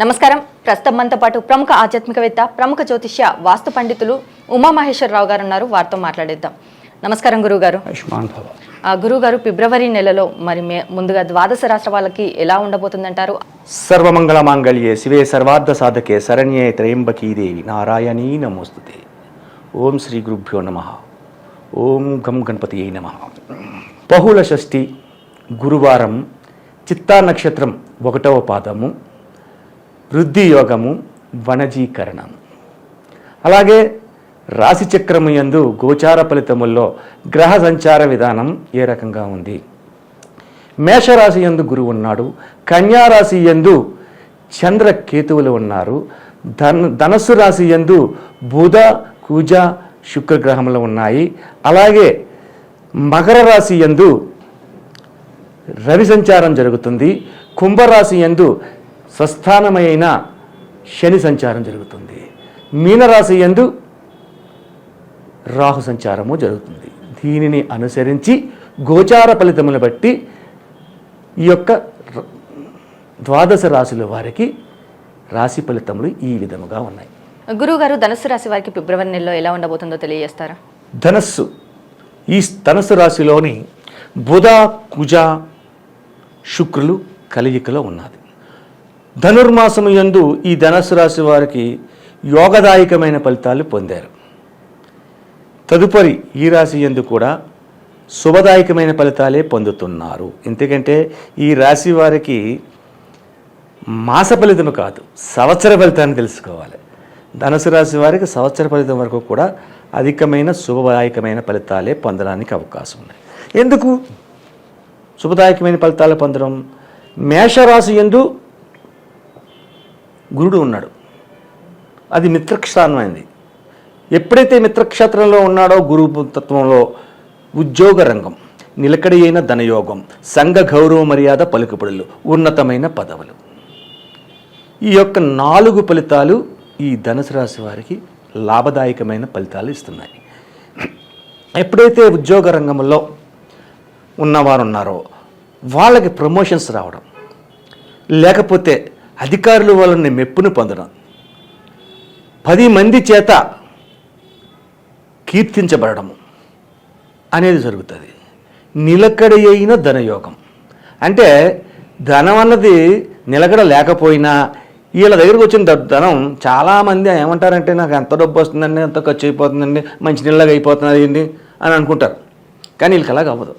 నమస్కారం. ప్రస్తుతం మనతో పాటు ప్రముఖ ఆధ్యాత్మికవేత్త, ప్రముఖ జ్యోతిష్య, వాస్తు పండితులు ఉమామహేశ్వరరావు గారు ఉన్నారు. వారితో మాట్లాడేద్దాం. నమస్కారం గురువుగారు. గురువుగారు, ఫిబ్రవరి నెలలో మరి ముందుగా ద్వాదశ రాష్ట్ర వాళ్ళకి ఎలా ఉండబోతుందంటారు? సర్వమంగళ మాంగళ్యే శివే సర్వార్థ సాధకే శరణ్యే త్రయంబకీ దేవి నారాయణీ నమోస్తుతే. ఓం శ్రీ గురుభ్యో నమః. ఓం గం గణపతియే నమః. బహుళ షష్ఠి గురువారం, చిత్తా నక్షత్రం 1వ పాదము, వృద్ధి యోగము, వనజీకరణం. అలాగే రాశి చక్రము యందు గోచార ఫలితముల్లో గ్రహ సంచార విధానం ఏ రకంగా ఉంది? మేషరాశి యందు గురువు ఉన్నాడు, కన్యారాశి యందు చంద్ర కేతువులు ఉన్నారు, ధనస్సు రాశి యందు బుధ కుజ శుక్రగ్రహములు ఉన్నాయి. అలాగే మకర రాశి యందు రవి సంచారం జరుగుతుంది, కుంభరాశి యందు స్వస్థానమైన శని సంచారం జరుగుతుంది, మీనరాశి యందు రాహు సంచారము జరుగుతుంది. దీనిని అనుసరించి గోచార ఫలితములను బట్టి ఈ యొక్క ద్వాదశ రాశుల వారికి రాశి ఫలితములు ఈ విధముగా ఉన్నాయి. గురువుగారు, ధనుస్సు రాశి వారికి ఫిబ్రవరి నెలలో ఎలా ఉండబోతుందో తెలియజేస్తారా? ఈ ధనుస్సు రాశిలోని బుధ కుజ శుక్రులు కలయికలో ఉన్నది. ధనుర్మాసము యందు ఈ ధనుస్సు రాశి వారికి యోగదాయకమైన ఫలితాలు పొందారు. తదుపరి ఈ రాశి యందు కూడా శుభదాయకమైన ఫలితాలే పొందుతున్నారు. ఎందుకంటే ఈ రాశి వారికి మాస ఫలితం కాదు, సంవత్సర ఫలితాన్ని తెలుసుకోవాలి. ధనుసు రాశి వారికి సంవత్సర ఫలితం వరకు కూడా అధికమైన శుభదాయకమైన ఫలితాలే పొందడానికి అవకాశం ఉన్నాయి. ఎందుకు శుభదాయకమైన ఫలితాలు పొందడం? మేషరాశి యందు గురుడు ఉన్నాడు, అది మిత్రక్షేత్రమైంది. ఎప్పుడైతే మిత్రక్షేత్రంలో ఉన్నాడో గురువు తత్వంలో ఉద్యోగ రంగం, నిలకడి అయిన ధనయోగం, సంఘ గౌరవ మర్యాద పలుకుబడులు, ఉన్నతమైన పదవులు, ఈ యొక్క 4 ఫలితాలు ఈ ధనుసు రాశి వారికి లాభదాయకమైన ఫలితాలు ఇస్తున్నాయి. ఎప్పుడైతే ఉద్యోగ రంగంలో ఉన్నవారు ఉన్నారో వాళ్ళకి ప్రమోషన్స్ రావడం, లేకపోతే అధికారులు వాళ్ళని మెప్పును పొందడం, 10 మంది చేత కీర్తించబడము అనేది జరుగుతుంది. నిలకడ అయిన ధనయోగం అంటే ధనం అన్నది నిలకడ లేకపోయినా వీళ్ళ దగ్గరకు వచ్చిన ధనం చాలామంది ఏమంటారంటే నాకు ఎంత డబ్బు వస్తుందండి, ఎంత ఖర్చు అయిపోతుందండి, మంచి నీళ్ళగా అయిపోతుంది అని అనుకుంటారు. కానీ వీళ్ళకి అలాగ అవ్వదు.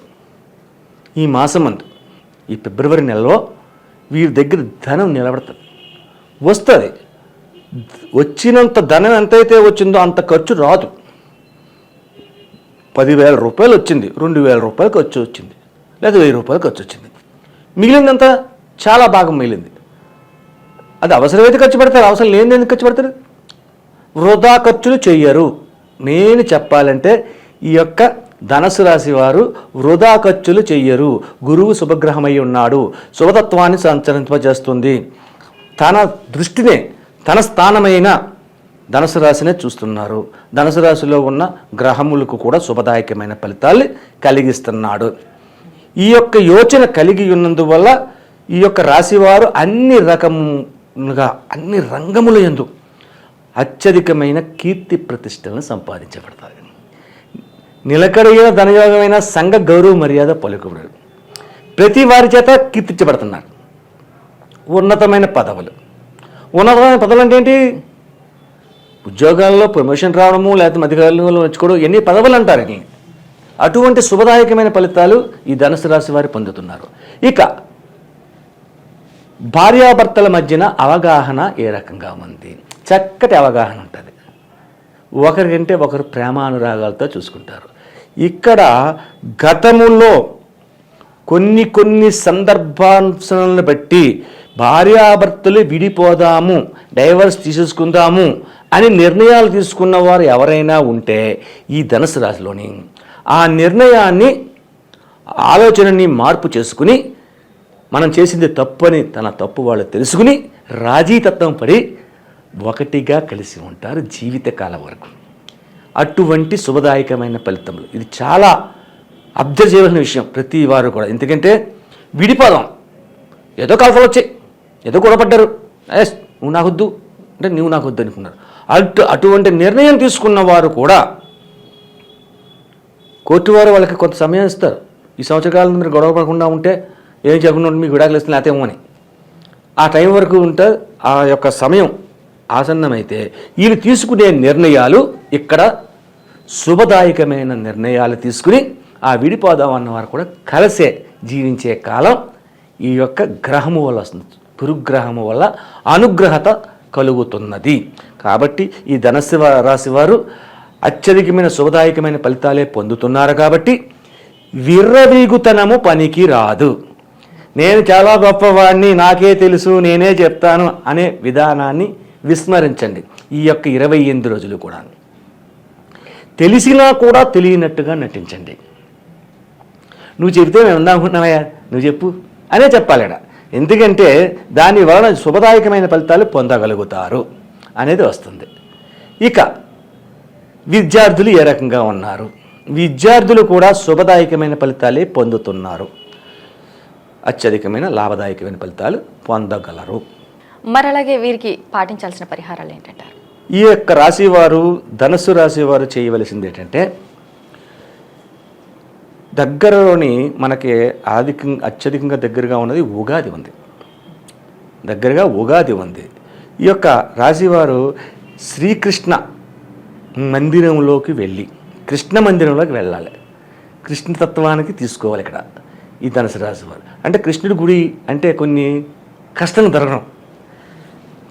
ఈ మాసమందు ఈ ఫిబ్రవరి నెలలో వీరి దగ్గర ధనం నిలబడుతుంది, వస్తుంది. వచ్చినంత ధనం ఎంతైతే వచ్చిందో అంత ఖర్చు రాదు. 10,000 రూపాయలు వచ్చింది, 2,000 రూపాయలు ఖర్చు వచ్చింది, లేదా 1,000 రూపాయలు ఖర్చు వచ్చింది. మిగిలిందంతా చాలా భాగం మిగిలింది. అది అవసరమైతే ఖర్చు పెడతారు, అవసరం లేని ఎందుకు ఖర్చు పెడతారు? వృధా ఖర్చులు చెయ్యరు. నేను చెప్పాలంటే ఈ యొక్క ధనుసు రాశి వారు వృధా ఖర్చులు చెయ్యరు. గురువు శుభగ్రహమై ఉన్నాడు, శుభతత్వాన్ని సంచరింపజేస్తుంది. తన దృష్టినే తన స్థానమైన ధనుసు రాశినే చూస్తున్నారు. ధనుసు రాశిలో ఉన్న గ్రహములకు కూడా శుభదాయకమైన ఫలితాలు కలిగిస్తున్నాడు. ఈ యొక్క యోచన కలిగి ఉన్నందువల్ల ఈ యొక్క రాశివారు అన్ని రకములుగా అన్ని రంగముల యందు అత్యధికమైన కీర్తి ప్రతిష్టలను సంపాదించబడతారు. నిలకడైన ధనయోగమైన సంఘ గౌరవ మర్యాద పలుకుబడులు, ప్రతి వారి చేత కీర్తించబడుతున్నారు. ఉన్నతమైన పదవులు. ఉన్నతమైన పదవులు అంటే ఏంటి? ఉద్యోగాల్లో ప్రమోషన్ రావడము, లేకపోతే అధికారులు మెచ్చుకోవడం, ఎన్ని పదవులు అంటారు. అటువంటి శుభదాయకమైన ఫలితాలు ఈ ధనుసు రాశి వారు పొందుతున్నారు. ఇక భార్యాభర్తల మధ్యన అవగాహన ఏ రకంగా ఉంది? చక్కటి అవగాహన ఉంటుంది. ఒకరికంటే ఒకరు ప్రేమానురాగాలతో చూసుకుంటారు. ఇక్కడ గతములో కొన్ని సందర్భాలను బట్టి భార్యాభర్తలు విడిపోదాము, డైవర్స్ తీసేసుకుందాము అని నిర్ణయాలు తీసుకున్న వారు ఎవరైనా ఉంటే ఈ ధనుసు రాశిలోని ఆ నిర్ణయాన్ని ఆలోచనని మార్పు చేసుకుని మనం చేసింది తప్పని తన తప్పు వాళ్ళు తెలుసుకుని రాజీతత్వం పడి ఒకటిగా కలిసి ఉంటారు జీవితకాలం వరకు. అటువంటి శుభదాయకమైన ఫలితములు. ఇది చాలా అబ్జర్వ్ చేయవలసిన విషయం ప్రతి వారు కూడా. ఎందుకంటే విడిపోదాం, ఏదో కలతలు వచ్చాయి, ఏదో గొడవపడ్డారు, నువ్వు నాకొద్దు అంటే నువ్వు నాకొద్దు అనుకున్నారు. అటువంటి నిర్ణయం తీసుకున్న వారు కూడా కోర్టు వారు వాళ్ళకి కొంత సమయం ఇస్తారు. ఈ సంవత్సరకాలం మీరు గొడవ పడకుండా ఉంటే ఏం చేయకుండా ఉంటే మీకు విడాకులు ఇస్తున్నా లేకపోతే అని ఆ టైం వరకు ఉంటే ఆ యొక్క సమయం ఆసన్నమైతే వీళ్ళు తీసుకునే నిర్ణయాలు ఇక్కడ శుభదాయకమైన నిర్ణయాలు తీసుకుని ఆ విడిపోదాం అన్నవారు కూడా కలిసే జీవించే కాలం ఈ యొక్క గ్రహము వల్ల వస్తుంది. గురుగ్రహము వల్ల అనుగ్రహత కలుగుతున్నది. కాబట్టి ఈ ధనుస్సు రాశి వారు అత్యధికమైన శుభదాయకమైన ఫలితాలే పొందుతున్నారు. కాబట్టి విర్రవీగుతనము పనికి రాదు. నేను చాలా గొప్పవాడిని, నాకే తెలుసు, నేనే చెప్తాను అనే విధానాన్ని విస్మరించండి. ఈ యొక్క 28 రోజులు కూడా తెలిసినా కూడా తెలియనట్టుగా నటించండి. నువ్వు చెబితే మేము ఉందామనుకుంటున్నావయ్యా, నువ్వు చెప్పు అనే చెప్పాలడ. ఎందుకంటే దాని వలన శుభదాయకమైన ఫలితాలు పొందగలుగుతారు అనేది వస్తుంది. ఇక విద్యార్థులు ఏ రకంగా ఉన్నారు? విద్యార్థులు కూడా శుభదాయకమైన ఫలితాలే పొందుతున్నారు. అత్యధికమైన లాభదాయకమైన ఫలితాలు పొందగలరు. మరి అలాగే వీరికి పాటించాల్సిన పరిహారాలు ఏంటంటారు? ఈ యొక్క రాశివారు, ధనుస్సు రాశి వారు చేయవలసింది ఏంటంటే, దగ్గరలోని మనకి అత్యధికంగా దగ్గరగా ఉన్నది ఉగాది ఉంది. దగ్గరగా ఉగాది ఉంది. ఈ యొక్క రాశివారు శ్రీకృష్ణ మందిరంలోకి వెళ్ళి, కృష్ణ మందిరంలోకి వెళ్ళాలి. కృష్ణతత్వానికి తీసుకోవాలి ఇక్కడ ఈ ధనుసు రాశి వారు. అంటే కృష్ణుడి గుడి అంటే కొన్ని కష్టం దొరకడం.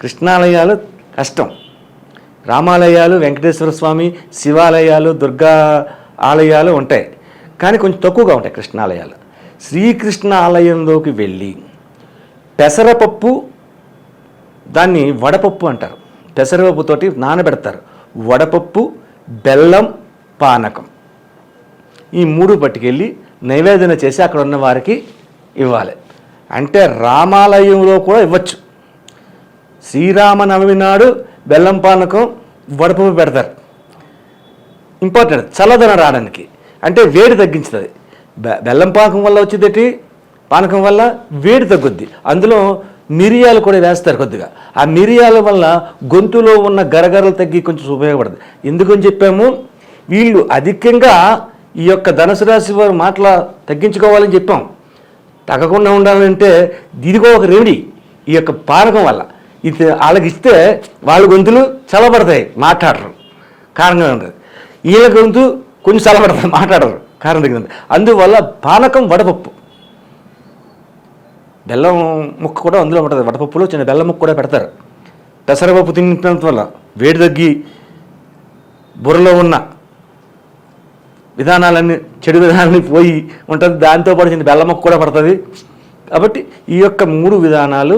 కృష్ణాలయాలు కష్టం, రామాలయాలు, వెంకటేశ్వర స్వామి, శివాలయాలు, దుర్గా ఆలయాలు ఉంటాయి, కానీ కొంచెం తక్కువగా ఉంటాయి కృష్ణాలయాలు. శ్రీకృష్ణ ఆలయంలోకి వెళ్ళి పెసరపప్పు, దాన్ని వడపప్పు అంటారు, పెసరపప్పుతోటి నానబెడతారు. వడపప్పు, బెల్లం, పానకం ఈ 3 పట్టుకెళ్ళి నైవేదన చేసి అక్కడ ఉన్న వారికి ఇవ్వాలి. అంటే రామాలయంలో కూడా ఇవ్వచ్చు. శ్రీరామనవమి నాడు బెల్లం పానకం, వడపప్పు పెడతారు. ఇంపార్టెంట్, చల్లదనం రావడానికి, అంటే వేడి తగ్గించుతుంది. బెల్లం పానకం వల్ల వచ్చేది పానకం వల్ల వేడి తగ్గుద్ది. అందులో మిరియాలు కూడా వేస్తారు కొద్దిగా. ఆ మిరియాల వల్ల గొంతులో ఉన్న గరగరలు తగ్గి కొంచెం ఉపయోగపడుతుంది. ఎందుకని చెప్పాము, వీళ్ళు అధికంగా ఈ యొక్క ధనుసు రాశి వారు మాటల తగ్గించుకోవాలని చెప్పాం. తగ్గకుండా ఉండాలంటే దీనికో ఒక రెమెడీ. ఈ యొక్క పానకం వల్ల ఇది వాళ్ళకి ఇస్తే వాళ్ళ గొంతులు చల్లబడతాయి, మాట్లాడరు, కారణంగా ఉంటుంది. వీళ్ళ గొంతు కొంచెం చల్లబడతాయి, మాట్లాడరు, కారణం తగ్గింది. అందువల్ల పానకం, వడపప్పు, బెల్లం ముక్క కూడా అందులో ఉంటుంది. వడపప్పులో చిన్న బెల్లం ముక్క కూడా పెడతారు. పెసరపప్పు తినటం వల్ల వేడి తగ్గి బుర్రలో ఉన్న విధానాలన్నీ, చెడు విధానాలన్నీ పోయి ఉంటుంది. దాంతోపాటు చిన్న బెల్లం ముక్క కూడా పడుతుంది. కాబట్టి ఈ యొక్క 3 విధానాలు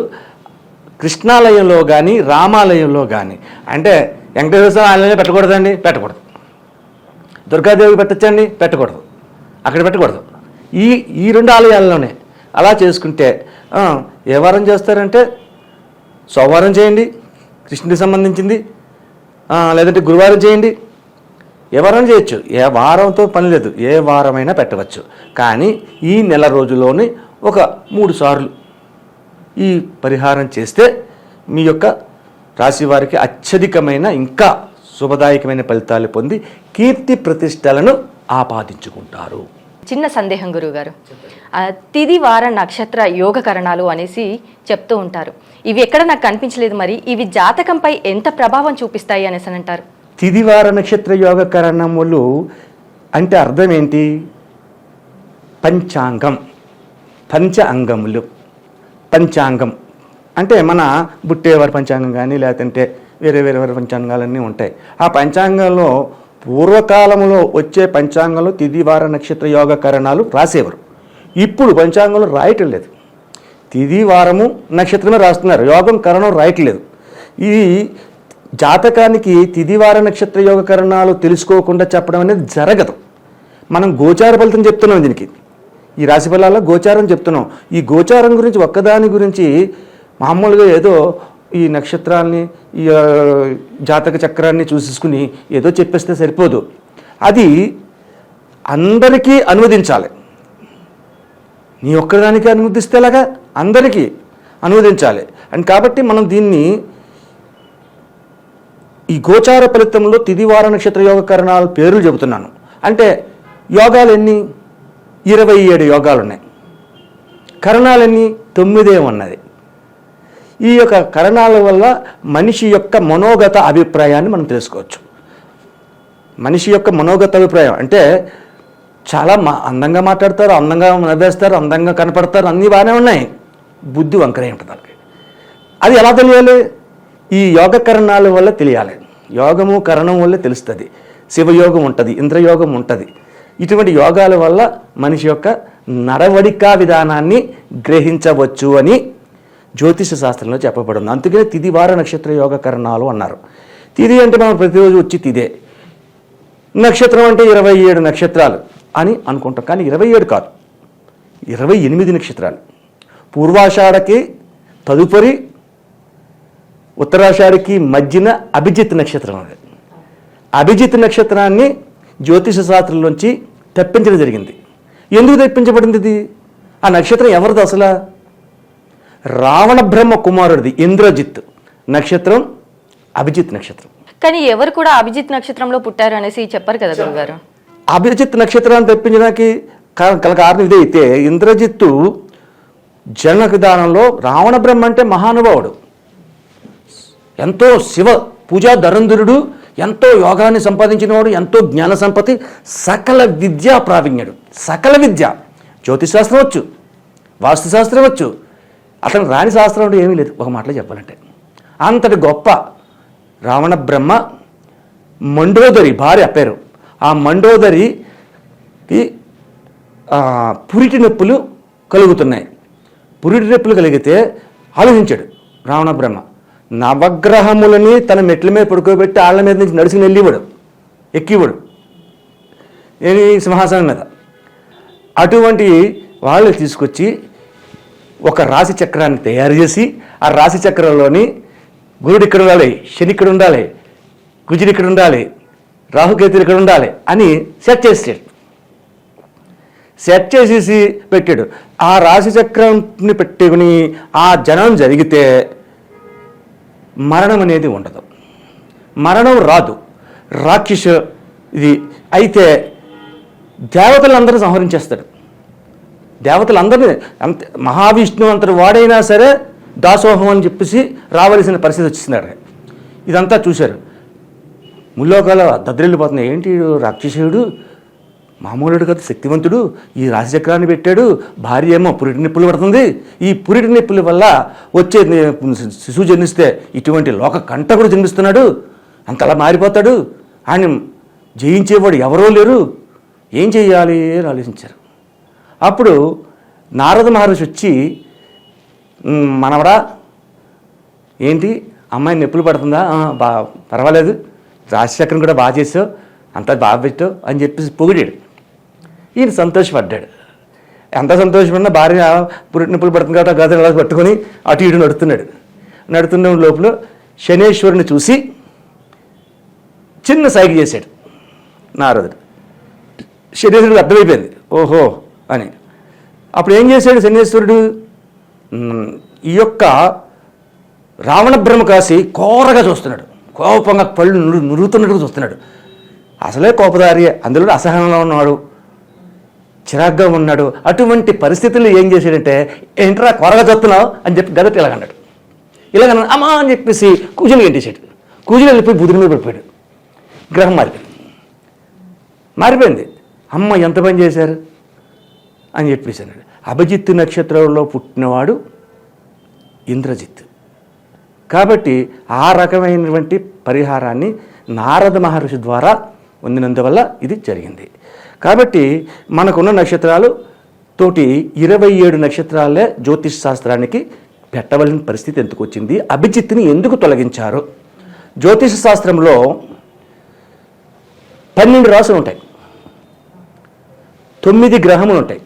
కృష్ణాలయంలో కానీ రామాలయంలో కానీ, అంటే వెంకటేశ్వర ఆలయంలో పెట్టకూడదండి, పెట్టకూడదు. దుర్గాదేవికి పెట్టచ్చండి, పెట్టకూడదు, అక్కడ పెట్టకూడదు. ఈ 2 ఆలయాల్లోనే అలా చేసుకుంటే ఏ వారం చేస్తారంటే సోమవారం చేయండి కృష్ణుడికి సంబంధించింది, లేదంటే గురువారం చేయండి. ఏ వారం చేయొచ్చు, ఏ వారంతో పని లేదు, ఏ వారమైనా పెట్టవచ్చు. కానీ ఈ నెల రోజుల్లోనే ఒక 3 సార్లు ఈ పరిహారం చేస్తే మీ యొక్క రాశి వారికి అత్యధికమైన ఇంకా శుభదాయకమైన ఫలితాలు పొంది కీర్తి ప్రతిష్టలను ఆపాదించుకుంటారు. చిన్న సందేహం గురువుగారు, తిది వార నక్షత్ర యోగకరణాలు అనేసి చెప్తూ ఉంటారు. ఇవి ఎక్కడ నాకు కనిపించలేదు, మరి ఇవి జాతకంపై ఎంత ప్రభావం చూపిస్తాయి అనేసి అంటారు? తిదివార నక్షత్ర యోగకరణములు అంటే అర్థం ఏంటి? పంచాంగం, పంచ అంగములు. పంచాంగం అంటే మన బుట్టేవారి పంచాంగం కానీ లేదంటే వేరే వారి పంచాంగాలన్నీ ఉంటాయి. ఆ పంచాంగంలో పూర్వకాలంలో వచ్చే పంచాంగంలో తిదివార నక్షత్ర యోగకరణాలు రాసేవారు. ఇప్పుడు పంచాంగంలో రాయటం లేదు, తిది వారము నక్షత్రమే రాస్తున్నారు, యోగం కరణం రాయట్లేదు. ఈ జాతకానికి తిదివార నక్షత్ర యోగకరణాలు తెలుసుకోకుండా చెప్పడం అనేది జరగదు. మనం గోచార ఫలితం చెప్తున్నాం, దీనికి ఈ రాశి ఫలాల్లో గోచారం చెప్తున్నాం. ఈ గోచారం గురించి ఒక్కదాని గురించి మామూలుగా ఏదో ఈ నక్షత్రాన్ని, ఈ జాతక చక్రాన్ని చూసేసుకుని ఏదో చెప్పేస్తే సరిపోదు. అది అందరికీ అనువదించాలి. నీ ఒక్కదానికి అనువదిస్తేలాగా అందరికీ అనువదించాలి. అండ్ కాబట్టి మనం దీన్ని ఈ గోచార ఫలితంలో తిదివార నక్షత్ర యోగ కరణాల పేర్లు చెబుతున్నాను. అంటే యోగాలు ఎన్ని? 27 యోగాలు ఉన్నాయి. కరణాలన్నీ 9 ఉన్నది. ఈ యొక్క కరణాల వల్ల మనిషి యొక్క మనోగత అభిప్రాయాన్ని మనం తెలుసుకోవచ్చు. మనిషి యొక్క మనోగత అభిప్రాయం అంటే చాలా అందంగా మాట్లాడతారు, అందంగా నవ్వేస్తారు, అందంగా కనపడతారు, అన్నీ బాగానే ఉన్నాయి. బుద్ధి వంకరే ఉంటుంది వాళ్ళకి. అది ఎలా తెలియాలి? ఈ యోగ కరణాల వల్ల తెలియాలి. యోగము కరణం వల్ల తెలుస్తుంది. శివయోగం ఉంటుంది, ఇంద్రయోగం ఉంటుంది. ఇటువంటి యోగాల వల్ల మనిషి యొక్క నడవడికా విధానాన్ని గ్రహించవచ్చు అని జ్యోతిష శాస్త్రంలో చెప్పబడింది. అందుకనే తిదివార నక్షత్ర యోగ కరణాలు అన్నారు. తిది అంటే మనం ప్రతిరోజు వచ్చి తిదే. నక్షత్రం అంటే 27 నక్షత్రాలు అని అనుకుంటాం. కానీ 27 కాదు, 28 నక్షత్రాలు. పూర్వాషాఢకి తదుపరి ఉత్తరాషాఢకి మధ్యన అభిజిత్ నక్షత్రం. అది అభిజిత్ నక్షత్రాన్ని జ్యోతిష శాస్త్రంలోంచి తెప్పించడం జరిగింది. ఎందుకు తెప్పించబడింది ఇది? ఆ నక్షత్రం ఎవరిది అసలు? రావణ బ్రహ్మ కుమారుడిది. ఇంద్రజిత్ నక్షత్రం అభిజిత్ నక్షత్రం. కానీ ఎవరు కూడా అభిజిత్ నక్షత్రంలో పుట్టారు అనేసి చెప్పారు కదా గురుగారు. అభిజిత్ నక్షత్రాన్ని తెప్పించడానికి కారణం ఇదే. అయితే ఇంద్రజిత్తు జనక దానంలో రావణ బ్రహ్మ అంటే మహానుభావుడు, ఎంతో శివ పూజా ధరంధరుడు, ఎంతో యోగాన్ని సంపాదించినవాడు, ఎంతో జ్ఞాన సంపత్తి, సకల విద్యా ప్రావీణ్యుడు. సకల విద్య, జ్యోతిశాస్త్రం వచ్చు, వాస్తుశాస్త్రం వచ్చు, అతను రాని శాస్త్రం అంటే ఏమీ లేదు ఒక మాటలో చెప్పాలంటే. అంతటి గొప్ప రావణ బ్రహ్మ మండోదరి భార్య పేరు. ఆ మండోదరికి పురిటి నొప్పులు కలుగుతున్నాయి. పురిటి నొప్పులు కలిగితే ఆలోచించాడు రావణ బ్రహ్మ. నవగ్రహములని తన మెట్ల మీద పడుకోబెట్టి ఆళ్ళ మీద నుంచి నడుచుకుని వెళ్ళివాడు, ఎక్కివాడు ఏమి సింహాసనం మీద. అటువంటి వాళ్ళు తీసుకొచ్చి ఒక రాశి చక్రాన్ని తయారు చేసి ఆ రాశి చక్రంలోని గురుడు ఇక్కడ ఉండాలి, శని ఇక్కడ ఉండాలి, కుజుడు ఇక్కడ ఉండాలి, రాహుకేతులు ఇక్కడ ఉండాలి అని సెట్ చేసేసి పెట్టాడు. ఆ రాశి చక్రాన్ని పెట్టుకుని ఆ జనం జరిగితే మరణం అనేది ఉండదు, మరణం రాదు. రాక్షస ఇది అయితే దేవతలందరూ సంహరించేస్తాడు. దేవతలందరినీ అంత మహావిష్ణువు అంతటి వాడైనా సరే దాసోహం అని చెప్పేసి రావలసిన పరిస్థితి వచ్చిస్తున్నాడు. ఇదంతా చూశారు. ముల్లోకాల దద్రెళ్ళిపోతున్నాయి. ఏంటి రాక్షసుడు మామూలుడు కదా, శక్తివంతుడు, ఈ రాశిచక్రాన్ని పెట్టాడు, భార్య ఏమో పురిటి నిప్పులు పడుతుంది, ఈ పురిటి నిప్పుల వల్ల వచ్చే శిశువు జన్మిస్తే ఇటువంటి లోక కంటకుడు జన్మిస్తున్నాడు, అంతలా మారిపోతాడు, ఆయన జయించేవాడు ఎవరో లేరు, ఏం చేయాలి అని ఆలోచించారు. అప్పుడు నారద మహర్షి వచ్చి, మనవడా ఏంటి అమ్మాయి నొప్పులు పడుతుందా? పర్వాలేదు, రాశిచక్రం కూడా బాగా చేసావు, అంతా బాగా పెట్టావు అని చెప్పేసి పొగిడాడు. ఈయన సంతోషపడ్డాడు. ఎంత సంతోషపడినా భార్య పురిటి నొప్పులు పడుతుంది కాబట్టి గదలు అలా పట్టుకొని అటు ఇటు నడుతున్న లోపల శనేశ్వరుని చూసి చిన్న సైగ చేశాడు నారదుడు. శనేశ్వరుడికి అర్థమైపోయింది ఓహో అని. అప్పుడు ఏం చేశాడు శనేశ్వరుడు? ఈ యొక్క రావణ బ్రహ్మ కాసి కోరగా చూస్తున్నాడు, కోపంగా పళ్ళు నురుగుతున్నట్టుగా చూస్తున్నాడు. అసలే కోపదారి, అందులో అసహనంలో ఉన్నాడు, చిరాగ్గా ఉన్నాడు. అటువంటి పరిస్థితుల్లో ఏం చేశాడంటే, ఏంట్రా కొరగా చూస్తున్నావు అని చెప్పి గదటి ఇలాగన్నాడు. ఇలాగన్నాడు అమ్మా అని చెప్పేసి కూజులు గంటేశాడు. కూజులు వెళ్ళిపోయి బుధుడి మీద పడిపోయాడు. గ్రహం మారిపోయింది. అమ్మ ఎంత పని చేశారు అని చెప్పేసి అన్నాడు. అభిజిత్ నక్షత్రంలో పుట్టినవాడు ఇంద్రజిత్ కాబట్టి ఆ రకమైనటువంటి పరిహారాన్ని నారద మహర్షి ద్వారా పొందినందువల్ల ఇది జరిగింది. కాబట్టి మనకున్న నక్షత్రాలు తోటి 27 నక్షత్రాలే జ్యోతిష్ శాస్త్రానికి పెట్టవలసిన పరిస్థితి ఎందుకు వచ్చింది? అభిజిత్ని ఎందుకు తొలగించారు? జ్యోతిష శాస్త్రంలో 12 రాసులు ఉంటాయి, 9 గ్రహములు ఉంటాయి.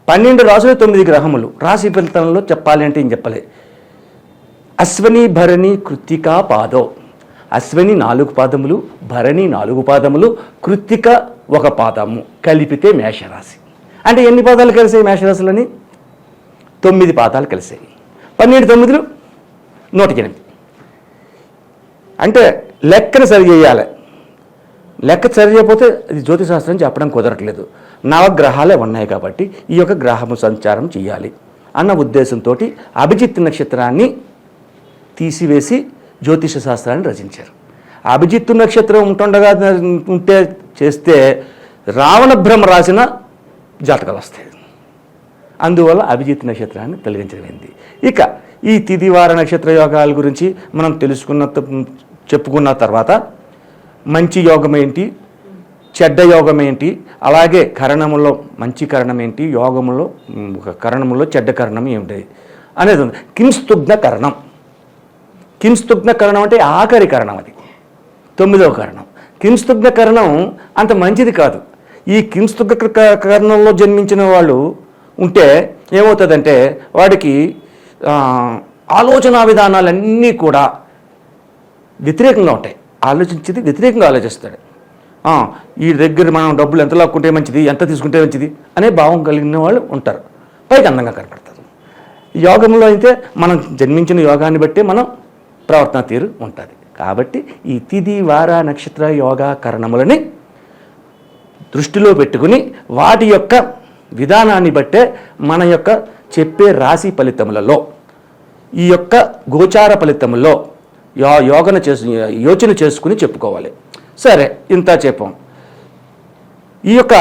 12 రాసులు 9 గ్రహములు. రాశి ఫలితంలో చెప్పాలి అంటే ఏం చెప్పలే. అశ్వని భరణి కృత్తికా పాదో. అశ్వని 4 పాదములు, భరణి 4 పాదములు, కృత్తిక 1 పాదము కలిపితే మేషరాశి. అంటే ఎన్ని పాదాలు కలిసాయి మేషరాశులని? 9 పాదాలు కలిసాయి. 12 9 108. అంటే లెక్కను సరి చేయాలి. లెక్క సరి చేయకపోతే అది జ్యోతిశాస్త్రం చెప్పడం కుదరట్లేదు. నవగ్రహాలే ఉన్నాయి కాబట్టి ఈ యొక్క గ్రహము సంచారం చేయాలి అన్న ఉద్దేశంతో అభిజిత్ నక్షత్రాన్ని తీసివేసి జ్యోతిష శాస్త్రాన్ని రచించారు. అభిజిత్తు నక్షత్రం ఉంటే చేస్తే రావణ బ్రహ్మ రాసిన జాతకాలు వస్తాయి. అందువల్ల అభిజిత్ నక్షత్రాన్ని తొలగించమైంది. ఇక ఈ తిథివార నక్షత్ర యోగాల గురించి మనం చెప్పుకున్న తర్వాత మంచి యోగం ఏంటి, చెడ్డ యోగం ఏంటి, అలాగే కరణములో మంచి కరణం ఏంటి, యోగములో కరణములో చెడ్డ కరణం ఏమిటి అనేది ఉంది. కింస్తుగ్న కరణం. కింస్తుగ్న కరణం అంటే ఆఖరి కరణం, అది 9వ కరణం. కింస్తుగ్న కరణం అంత మంచిది కాదు. ఈ కింస్తుగ్న కరణంలో జన్మించిన వాళ్ళు ఉంటే ఏమవుతుందంటే వాడికి ఆలోచన విధానాలన్నీ కూడా వ్యతిరేకంగా ఉంటాయి. ఆలోచించేది వ్యతిరేకంగా ఆలోచిస్తాడు. ఈ దగ్గర మనం డబ్బులు ఎంత లాక్కుంటే మంచిది, ఎంత తీసుకుంటే మంచిది అనే భావం కలిగిన వాళ్ళు ఉంటారు. పైకి అందంగా కనపడతారు. యోగంలో అయితే మనం జన్మించిన యోగాన్ని బట్టి మనం ప్రవర్తన తీరు ఉంటుంది. కాబట్టి ఈ తిథి వార నక్షత్ర యోగా కరణములని దృష్టిలో పెట్టుకుని వాటి యొక్క విధానాన్ని బట్టే మన యొక్క చెప్పే రాశి ఫలితములలో ఈ యొక్క గోచార ఫలితములో యోచన చేసుకుని చెప్పుకోవాలి. సరే, ఇంత చెప్పాం. ఈ యొక్క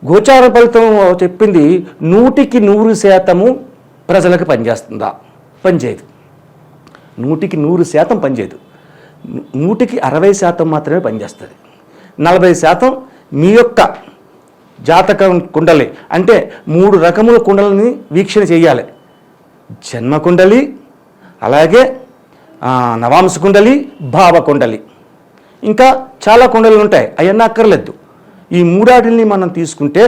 గోచార ఫలితం చెప్పింది 100% ప్రజలకు పనిచేస్తుందా? పనిచేయదు. 100% పనిచేయదు. 60% మాత్రమే పనిచేస్తుంది. 40% మీ యొక్క జాతకం కుండలి, అంటే 3 రకముల కుండలని వీక్షణ చేయాలి. జన్మ కుండలి, అలాగే నవాంశ కుండలి, భావ కుండలి, ఇంకా చాలా కుండలు ఉంటాయి. అవన్నీ అక్కర్లేదు. ఈ 3 మనం తీసుకుంటే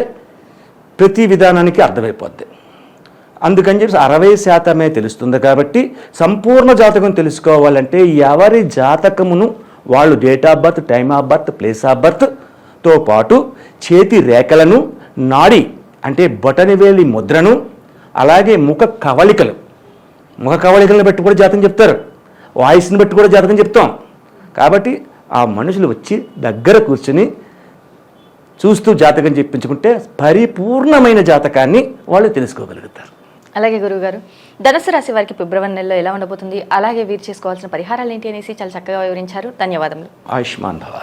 ప్రతి విధానానికి అర్థమైపోద్ది. అందుకని చెప్పి 60% తెలుస్తుంది. కాబట్టి సంపూర్ణ జాతకం తెలుసుకోవాలంటే ఎవరి జాతకమును వాళ్ళు date of birth, time of birth, place of బర్త్తో పాటు చేతి రేఖలను, నాడి అంటే బొటనవేలి ముద్రను, అలాగే ముఖ కవళికలను బట్టి కూడా జాతకం చెప్తారు. వాయిస్ని బట్టి కూడా జాతకం చెప్తాం. కాబట్టి ఆ మనుషులు వచ్చి దగ్గర కూర్చుని చూస్తూ జాతకం చెప్పించుకుంటే పరిపూర్ణమైన జాతకాన్ని వాళ్ళు తెలుసుకోగలుగుతారు. అలాగే గురువుగారు, ధనుసు రాశి వారికి ఫిబ్రవరి నెలలో ఎలా ఉండబోతుంది, అలాగే వీరు చేసుకోవాల్సిన పరిహారాలు ఏంటి అనేసి చాలా చక్కగా వివరించారు. ధన్యవాదములు. ఆయుష్మాన్ భవ.